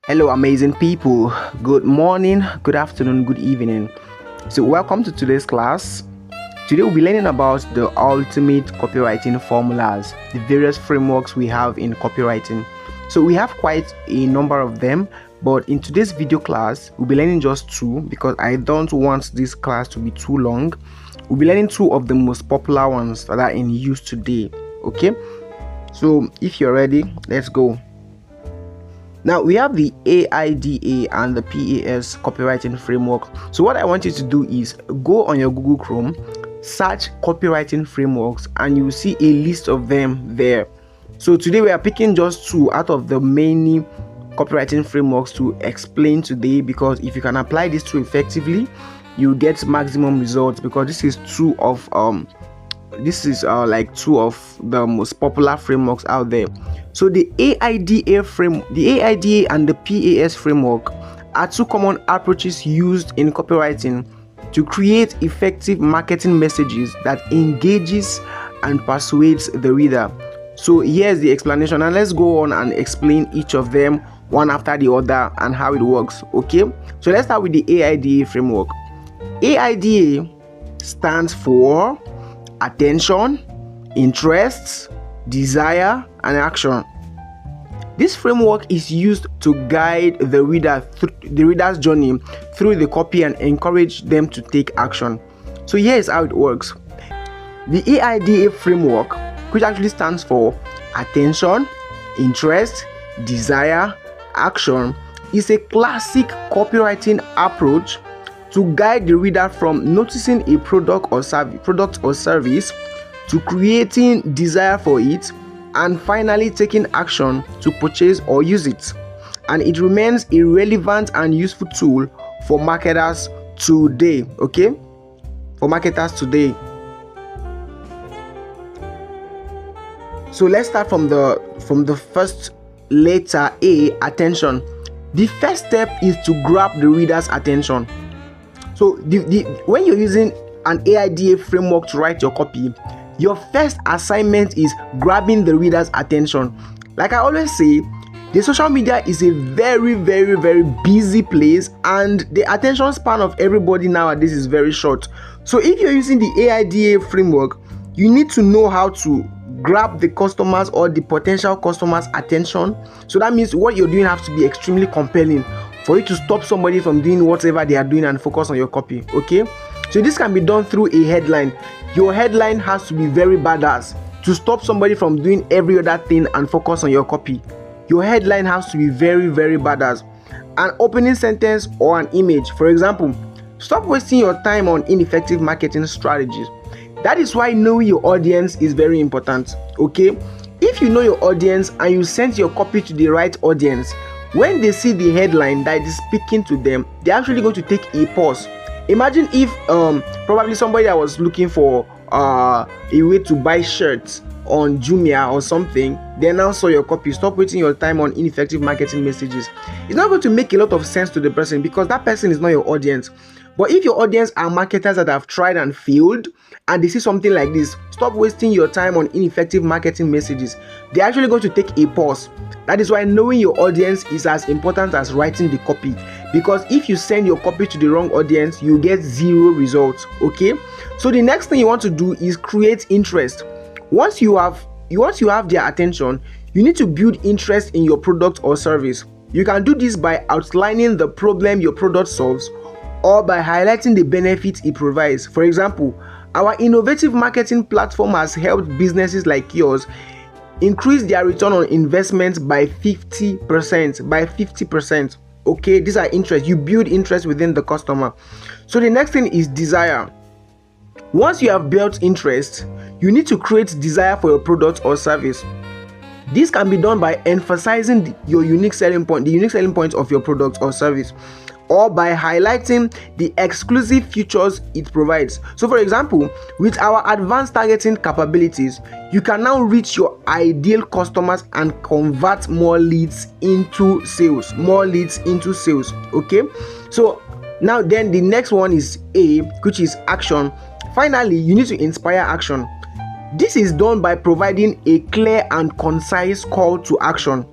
Hello, amazing people. Good morning, good afternoon, good evening. So, welcome to today's class. Today, we'll be learning about the ultimate copywriting formulas, the various frameworks we have in copywriting. So, we have quite a number of them, but in today's video class, we'll be learning just two because I don't want this class to be too long. We'll be learning two of the most popular ones that are in use today. Okay, so if you're ready, let's go. Now we have the AIDA and the PAS copywriting framework. So what I want you to do is go on your Google Chrome, search copywriting frameworks, and you will see a list of them there. So today we are picking just two out of the many copywriting frameworks to explain today, because if you can apply these two effectively, you get maximum results, because this is two of the most popular frameworks out there. So the AIDA and the PAS framework are two common approaches used in copywriting to create effective marketing messages that engages and persuades the reader. So here's the explanation, and let's go on and explain each of them one after the other and how it works. Okay, so let's start with the AIDA framework. AIDA stands for attention, interests, desire, and action. This framework is used to guide the reader's journey through the copy and encourage them to take action. So here is how it works. The AIDA framework, which actually stands for attention, interest, desire, action, is a classic copywriting approach to guide the reader from noticing a product or service to creating desire for it, and finally taking action to purchase or use it. And it remains a relevant and useful tool for marketers today. Okay, for marketers today. So let's start from the first letter A, attention. The first step is to grab the reader's attention. So when you're using an AIDA framework to write your copy, your first assignment is grabbing the reader's attention. Like I always say, the social media is a very, very, very busy place, and the attention span of everybody nowadays is very short. So if you're using the AIDA framework, you need to know how to grab the customers or the potential customers' attention. So that means what you're doing has to be extremely compelling for you to stop somebody from doing whatever they are doing and focus on your copy. Okay, so this can be done through a headline. Your headline has to be very badass to stop somebody from doing every other thing and focus on your copy. Your headline has to be very, very badass. An opening sentence or an image, for example, stop wasting your time on ineffective marketing strategies. That is why knowing your audience is very important. Okay, if you know your audience and you send your copy to the right audience, when they see the headline that is speaking to them, they're actually going to take a pause. Imagine if probably somebody that was looking for a way to buy shirts on Jumia or something, they now saw your copy. Stop wasting your time on ineffective marketing messages. It's not going to make a lot of sense to the person, because that person is not your audience. But if your audience are marketers that have tried and failed, and they see something like this, stop wasting your time on ineffective marketing messages, they're actually going to take a pause. That is why knowing your audience is as important as writing the copy, because if you send your copy to the wrong audience, you get zero results. Okay, so the next thing you want to do is create interest. Once you have their attention, you need to build interest in your product or service. You can do this by outlining the problem your product solves, or by highlighting the benefits it provides. For example, our innovative marketing platform has helped businesses like yours increase their return on investment by 50%. Okay, these are interest. You build interest within the customer. So the next thing is desire. Once you have built interest, you need to create desire for your product or service. This can be done by emphasizing your unique selling point, the unique selling point of your product or service, or by highlighting the exclusive features it provides. So for example, with our advanced targeting capabilities, you can now reach your ideal customers and convert more leads into sales. Okay, so now then the next one is A, which is action. Finally, you need to inspire action. This is done by providing a clear and concise call to action.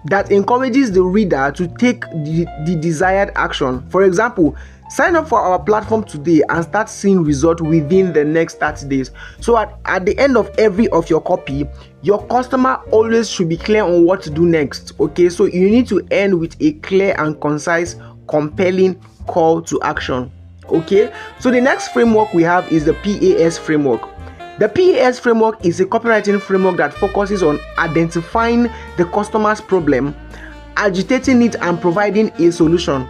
that encourages the reader to take the desired action. For example, sign up for our platform today and start seeing results within the next 30 days. So at the end of every of your copy, your customer always should be clear on what to do next. Okay, so you need to end with a clear and concise, compelling call to action. Okay, so the next framework we have is the PAS framework. The PAS framework is a copywriting framework that focuses on identifying the customer's problem, agitating it, and providing a solution.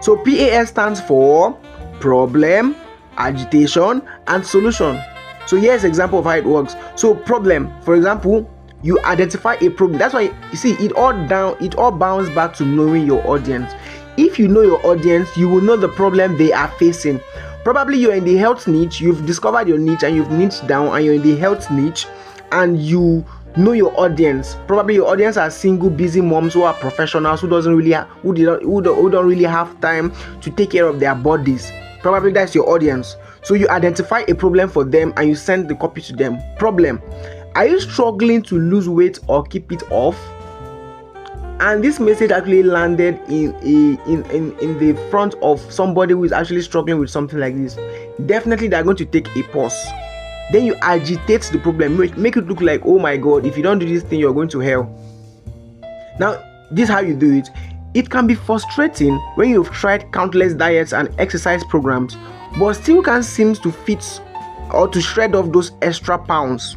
So PAS stands for problem, agitation, and solution. So here's an example of how it works. So problem, for example, you identify a problem. That's why you see it all bounds back to knowing your audience. If you know your audience, you will know the problem they are facing. Probably you're in the health niche, you've discovered your niche and you've niched down, and you're in the health niche and you know your audience. Probably your audience are single, busy moms who are professionals who don't really have time to take care of their bodies. Probably that's your audience. So you identify a problem for them and you send the copy to them. Problem: are you struggling to lose weight or keep it off? And this message actually landed in the front of somebody who is actually struggling with something like this. Definitely they're going to take a pause. Then you agitate the problem, make it look like, oh my god, if you don't do this thing, you're going to hell. Now, this is how you do it. It can be frustrating when you've tried countless diets and exercise programs, but still can't seem to fit or to shred off those extra pounds.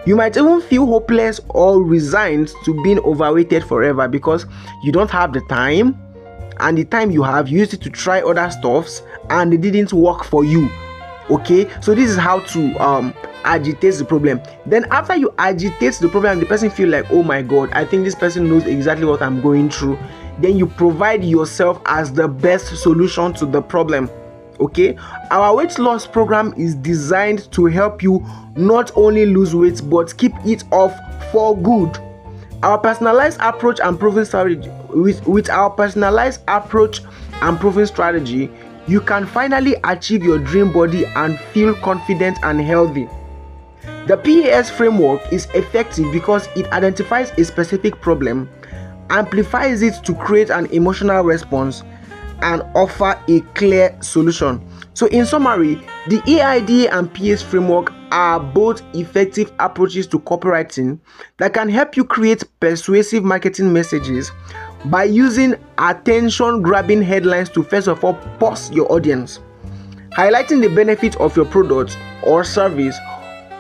You might even feel hopeless or resigned to being overweighted forever because you don't have the time, and the time you have, you used it to try other stuffs and it didn't work for you. Okay, so this is how to agitate the problem. Then after you agitate the problem, the person feel like, oh my god, I think this person knows exactly what I'm going through. Then you provide yourself as the best solution to the problem. Okay, our weight loss program is designed to help you not only lose weight but keep it off for good. Our personalized approach and proven strategy with our personalized approach and proven strategy, you can finally achieve your dream body and feel confident and healthy. The PAS framework is effective because it identifies a specific problem, amplifies it to create an emotional response, and offer a clear solution. So in summary, the AIDA and PAS framework are both effective approaches to copywriting that can help you create persuasive marketing messages by using attention-grabbing headlines to first of all pause your audience, highlighting the benefits of your product or service,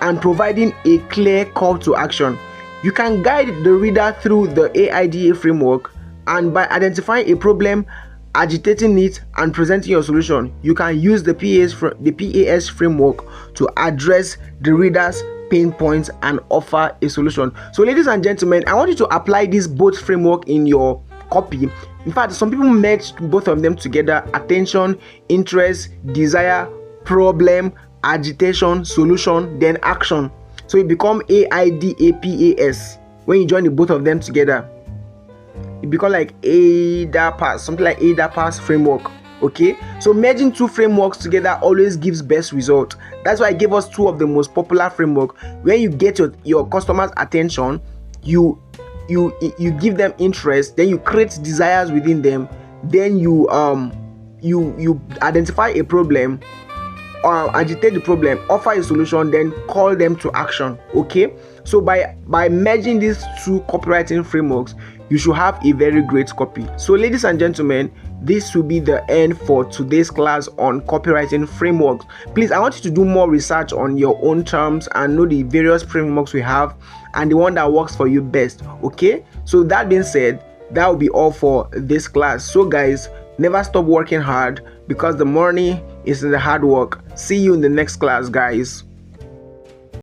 and providing a clear call to action. You can guide the reader through the AIDA framework, and by identifying a problem, agitating it, and presenting your solution, you can use the PAS framework to address the reader's pain points and offer a solution. So ladies and gentlemen, I want you to apply this both framework in your copy. In fact, some people merge both of them together: attention, interest, desire, problem, agitation, solution, then action. So it become AIDAPAS. When you join the both of them together, it become like AIDAPAS, something like AIDAPAS framework. Okay, so merging two frameworks together always gives best result. That's why I gave us two of the most popular framework. When you get your customers' attention, you give them interest, then you create desires within them, then you identify a problem, or agitate the problem, offer a solution, then call them to action. Okay, so by merging these two copywriting frameworks, you should have a very great copy. So ladies and gentlemen, this will be the end for today's class on copywriting frameworks. Please, I want you to do more research on your own terms and know the various frameworks we have and the one that works for you best. Okay, so that being said, that will be all for this class. So guys, never stop working hard because the money is in the hard work. See you in the next class, guys.